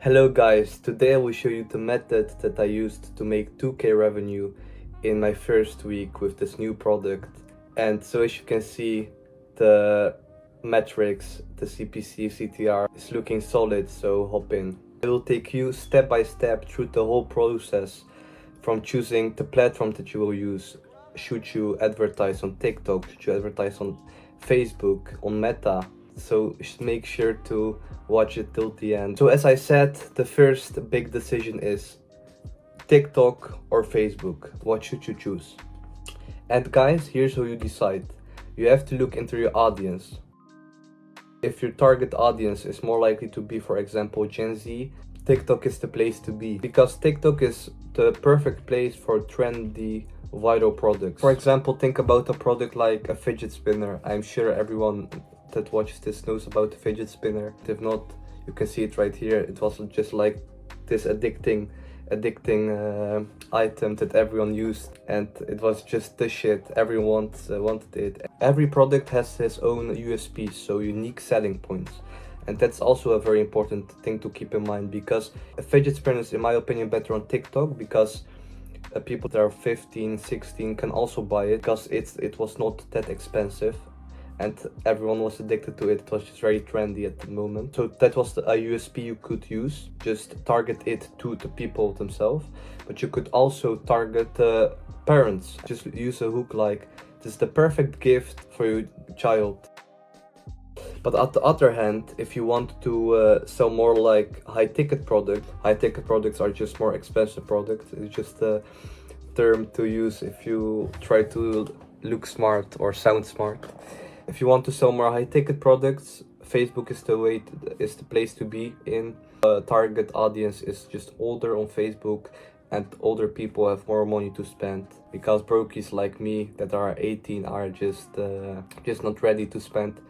Hello guys, today I will show you the method that I used to make 2k revenue in my first week with this new product. And so as you can see, the metrics, the CPC, CTR is looking solid, so hop in. I will take you step by step through the whole process from choosing the platform that you will use. Should you advertise on TikTok? Should you advertise on Facebook, on Meta? So make sure to watch it till the end. So as I said, the first big decision is TikTok or Facebook. What should you choose? And guys, here's how you decide. You have to look into your audience. If your target audience is more likely to be, for example, Gen Z, TikTok is the place to be, because TikTok is the perfect place for trendy viral products. For example, think about a product like a fidget spinner. I'm sure everyone that watches this knows about the fidget spinner. If not, you can see it right here. It wasn't just like this addicting item that everyone used, and it was just the shit. Everyone wanted it. Every product has its own USPs, so unique selling points. And that's also a very important thing to keep in mind, because a fidget spinner is, in my opinion, better on TikTok, because people that are 15, 16 can also buy it, because it was not that expensive and everyone was addicted to it. It was just very trendy at the moment. So that was a USP you could use. Just target it to the people themselves. But you could also target the parents. Just use a hook like, this is the perfect gift for your child. But on the other hand, if you want to sell more like high ticket products are just more expensive products. It's just a term to use if you try to look smart or sound smart. If you want to sell more high ticket products, Facebook is the place to be in. Target audience is just older on Facebook, and older people have more money to spend, because brokies like me that are 18 are just not ready to spend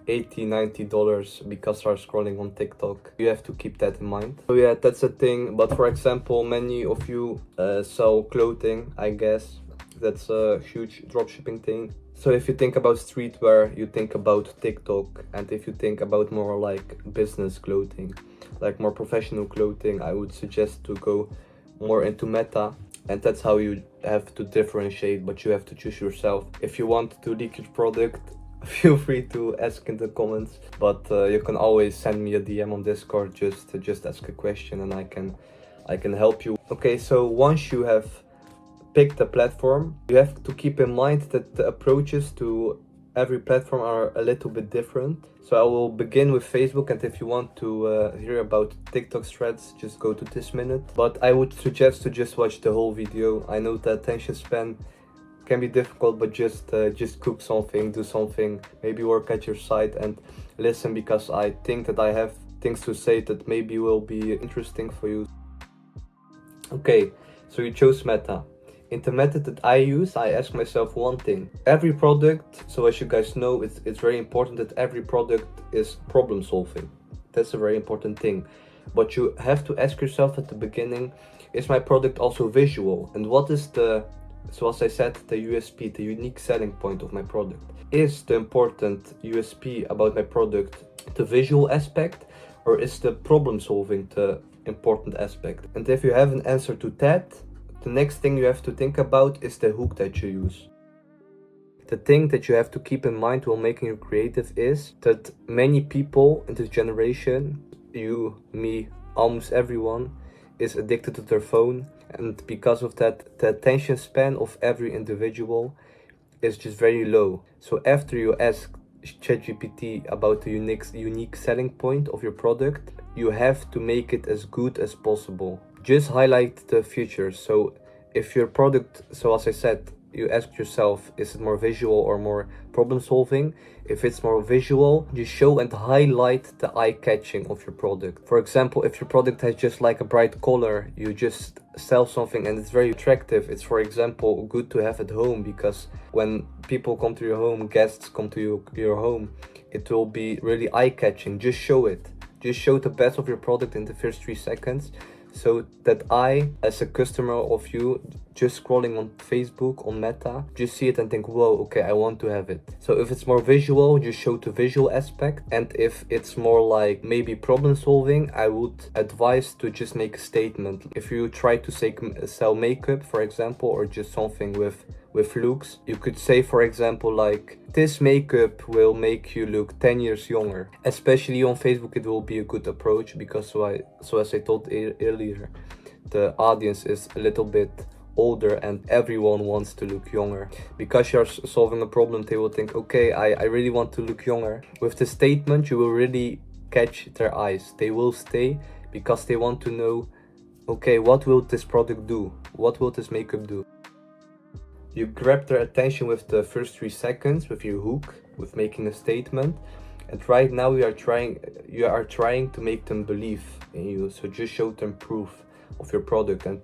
$80-$90 because they're scrolling on TikTok. You have to keep that in mind. So yeah, that's a thing. But for example, many of you sell clothing, I guess. That's a huge dropshipping thing. So if you think about streetwear, you think about TikTok. And if you think about more like business clothing, like more professional clothing, I would suggest to go more into Meta. And that's how you have to differentiate, but you have to choose yourself. If you want to leak your product, feel free to ask in the comments, but you can always send me a DM on Discord. Just ask a question and I can help you. Okay, so once you have picked a platform, you have to keep in mind that the approaches to every platform are a little bit different. So I will begin with Facebook, and if you want to hear about TikTok threads, just go to this minute. But I would suggest to just watch the whole video. I know the attention span can be difficult, but just cook something, do something, maybe work at your site and listen, because I think that I have things to say that maybe will be interesting for you. Okay, so you chose Meta. In the method that I use, I ask myself one thing. Every product, so as you guys know, it's very important that every product is problem solving. That's a very important thing. But you have to ask yourself at the beginning, is my product also visual? And what is so as I said, the USP, the unique selling point of my product? Is the important USP about my product the visual aspect, or is the problem solving the important aspect? And if you have an answer to that, the next thing you have to think about is the hook that you use. The thing that you have to keep in mind while making your creative is that many people in this generation, you, me, almost everyone, is addicted to their phone. And because of that, the attention span of every individual is just very low. So after you ask ChatGPT about the unique selling point of your product, you have to make it as good as possible. Just highlight the features. So if your product, so as I said, you ask yourself, is it more visual or more problem solving? If it's more visual, you show and highlight the eye-catching of your product. For example, if your product has just like a bright color, you just sell something and it's very attractive. It's, for example, good to have at home, because when people come to your home, guests come to your home, it will be really eye-catching. Just show it. Just show the best of your product in the first 3 seconds. so that I, as a customer of you, just scrolling on Facebook, on Meta, just see it and think, whoa, okay, I want to have it. So if it's more visual, just show the visual aspect. And if it's more like maybe problem solving, I would advise to just make a statement. If you try to say, sell makeup, for example, or just something with looks, you could say, for example, like, this makeup will make you look 10 years younger. Especially on Facebook, it will be a good approach, because so as I told earlier, the audience is a little bit older and everyone wants to look younger. Because you're solving a problem, they will think, okay, I really want to look younger. With the statement, you will really catch their eyes. They will stay because they want to know, okay, what will this product do? What will this makeup do? You grab their attention with the first 3 seconds, with your hook, with making a statement. And right now you are trying to make them believe in you. So just show them proof of your product and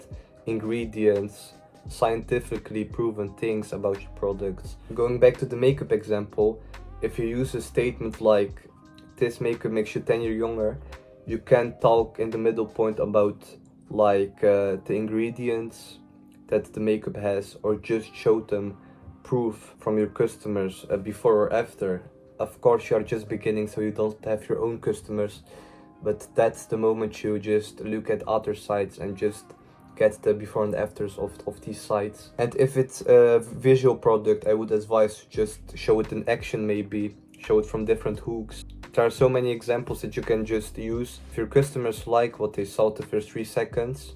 ingredients, scientifically proven things about your products. Going back to the makeup example, if you use a statement like, this makeup makes you 10 years younger, you can talk in the middle point about like the ingredients that the makeup has, or just show them proof from your customers before or after. Of course, you are just beginning, so you don't have your own customers, but that's the moment you just look at other sites and just get the before and afters of these sites. And if it's a visual product, I would advise just show it in action, maybe show it from different hooks. There are so many examples that you can just use. If your customers like what they saw the first 3 seconds,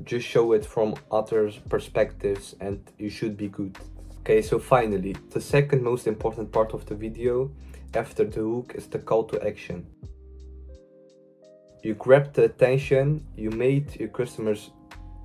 just show it from other perspectives and you should be good. Okay, so finally, the second most important part of the video after the hook is the call to action. You grabbed the attention, you made your customers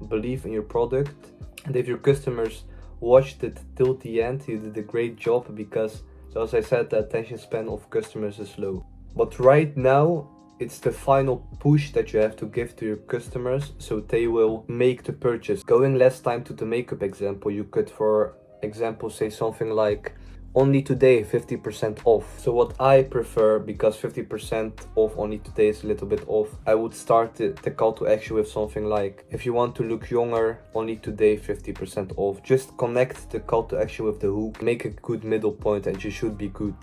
believe in your product, and if your customers watched it till the end, you did a great job, because, so as I said, the attention span of customers is low. But right now, it's the final push that you have to give to your customers so they will make the purchase. Going last time to the makeup example, you could, for example, say something like, only today 50% off. So what I prefer, because 50% off only today is a little bit off, I would start the call to action with something like, if you want to look younger, only today 50% off. Just connect the call to action with the hook, make a good middle point, and you should be good.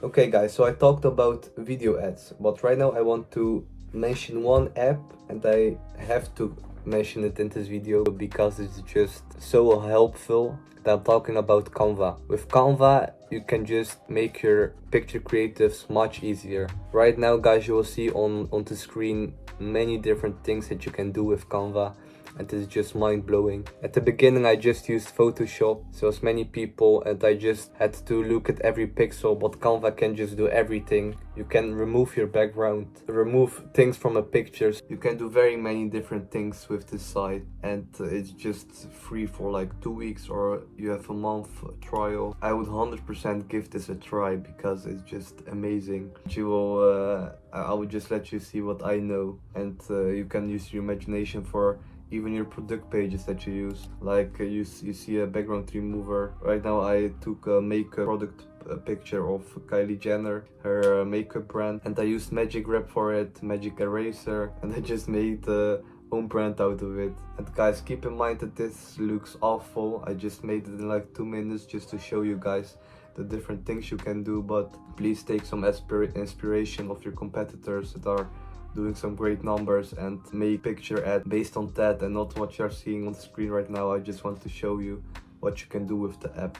Okay guys, so I talked about video ads, but right now I want to mention one app, and I have to mention it in this video because it's just so helpful. I'm talking about Canva. With Canva, you can just make your picture creatives much easier. Right now, guys, you will see on the screen many different things that you can do with Canva, and it's just mind-blowing. At the beginning, I just used Photoshop, so as many people, and I just had to look at every pixel, but Canva can just do everything. You can remove your background, remove things from a picture. You can do very many different things with this site, and it's just free for like 2 weeks, or you have a month trial. I would 100% give this a try because it's just amazing. You will, I would just let you see what I know, and you can use your imagination for even your product pages that you use. Like you see a background remover. Right now I took a makeup product picture of Kylie Jenner, her makeup brand, and I used magic wrap for it, magic eraser, and I just made a own brand out of it. And guys, keep in mind that this looks awful. I just made it in like 2 minutes just to show you guys the different things you can do, but please take some inspiration of your competitors that are doing some great numbers and make picture ad based on that and not what you're seeing on the screen right now. I just want to show you what you can do with the app.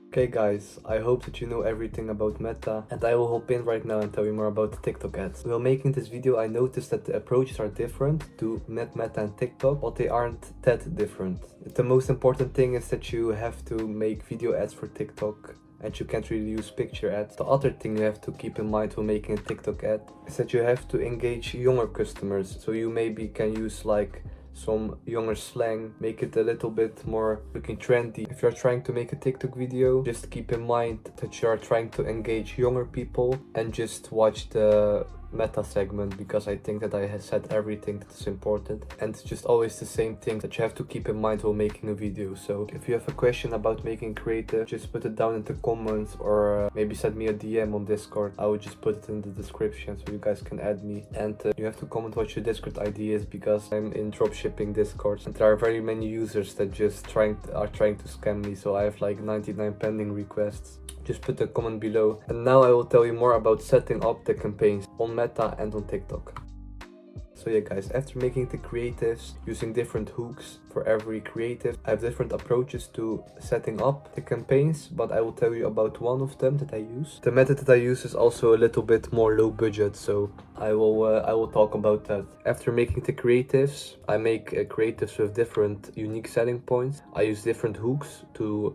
Okay guys, I hope that you know everything about Meta, and I will hop in right now and tell you more about the TikTok ads. While making this video, I noticed that the approaches are different to Meta and TikTok, but they aren't that different. The most important thing is that you have to make video ads for TikTok, and you can't really use picture ads. The other thing you have to keep in mind when making a TikTok ad is that you have to engage younger customers. So you maybe can use like some younger slang, make it a little bit more looking trendy. If you're trying to make a TikTok video, just keep in mind that you are trying to engage younger people, and just watch the meta segment, because I think that I have said everything that's important, and it's just always the same thing that you have to keep in mind while making a video. So if you have a question about making creative, just put it down in the comments, or maybe send me a DM on Discord. I will just put it in the description so you guys can add me. And you have to comment what your Discord ID is, because I'm in dropshipping Discord and there are very many users that just are trying to scam me. So I have like 99 pending requests. Just put a comment below. And now I will tell you more about setting up the campaigns on Meta and on TikTok. So yeah guys, after making the creatives, using different hooks for every creative, I have different approaches to setting up the campaigns, but I will tell you about one of them that I use. The method that I use is also a little bit more low budget, so I will talk about that. After making the creatives, I make creatives with different unique selling points. I use different hooks to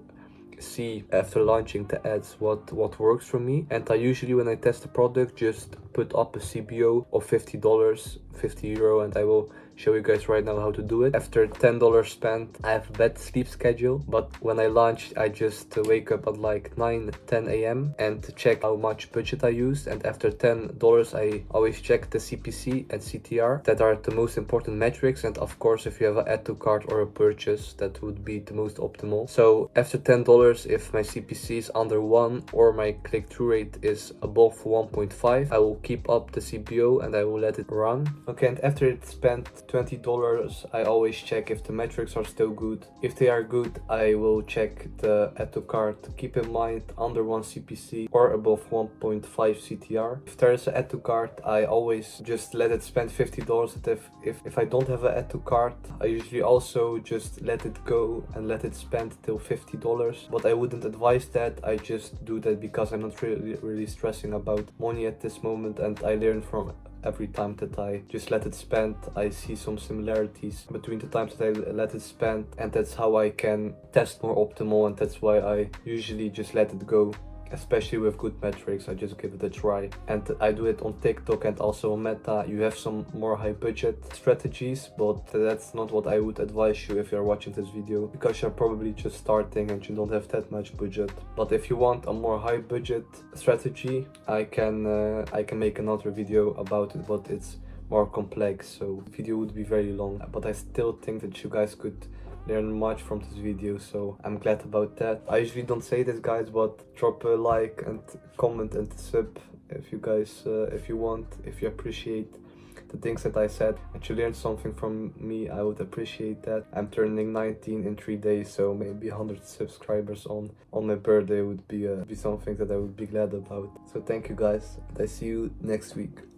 see after launching the ads what works for me, and I usually, when I test the product, just put up a CBO of $50, €50, and I will show you guys right now how to do it. After $10 spent, I have a bad sleep schedule, but when I launch, I just wake up at like 9-10 a.m. and check how much budget I used, and after $10 I always check the CPC and CTR. That are the most important metrics, and of course if you have an add to cart or a purchase, that would be the most optimal. So after $10, if my CPC is under 1 or my click-through rate is above 1.5, I will keep up the CPO and I will let it run. Okay, and after it's spent $20, I always check if the metrics are still good. If they are good, I will check the add to cart. Keep in mind under 1 CPC or above 1.5 CTR. If there is an add to cart, I always just let it spend $50. And if I don't have an add to cart, I usually also just let it go and let it spend till $50. But I wouldn't advise that. I just do that because I'm not really stressing about money at this moment, and I learn from every time that I just let it spend. I see some similarities between the times that I let it spend, and that's how I can test more optimal, and that's why I usually just let it go. Especially with good metrics, I just give it a try. And I do it on TikTok and also on Meta. You have some more high budget strategies, but that's not what I would advise you if you're watching this video, because you're probably just starting and you don't have that much budget. But if you want a more high budget strategy, I can make another video about it, but it's more complex, so the video would be very long. But I still think that you guys could learn much from this video, so I'm glad about that. I usually don't say this, guys, but drop a like and comment and sub if you guys if you want, if you appreciate the things that I said and you learned something from me. I would appreciate that. I'm turning 19 in 3 days, so maybe 100 subscribers on my birthday would be something that I would be glad about. So thank you guys, and I see you next week.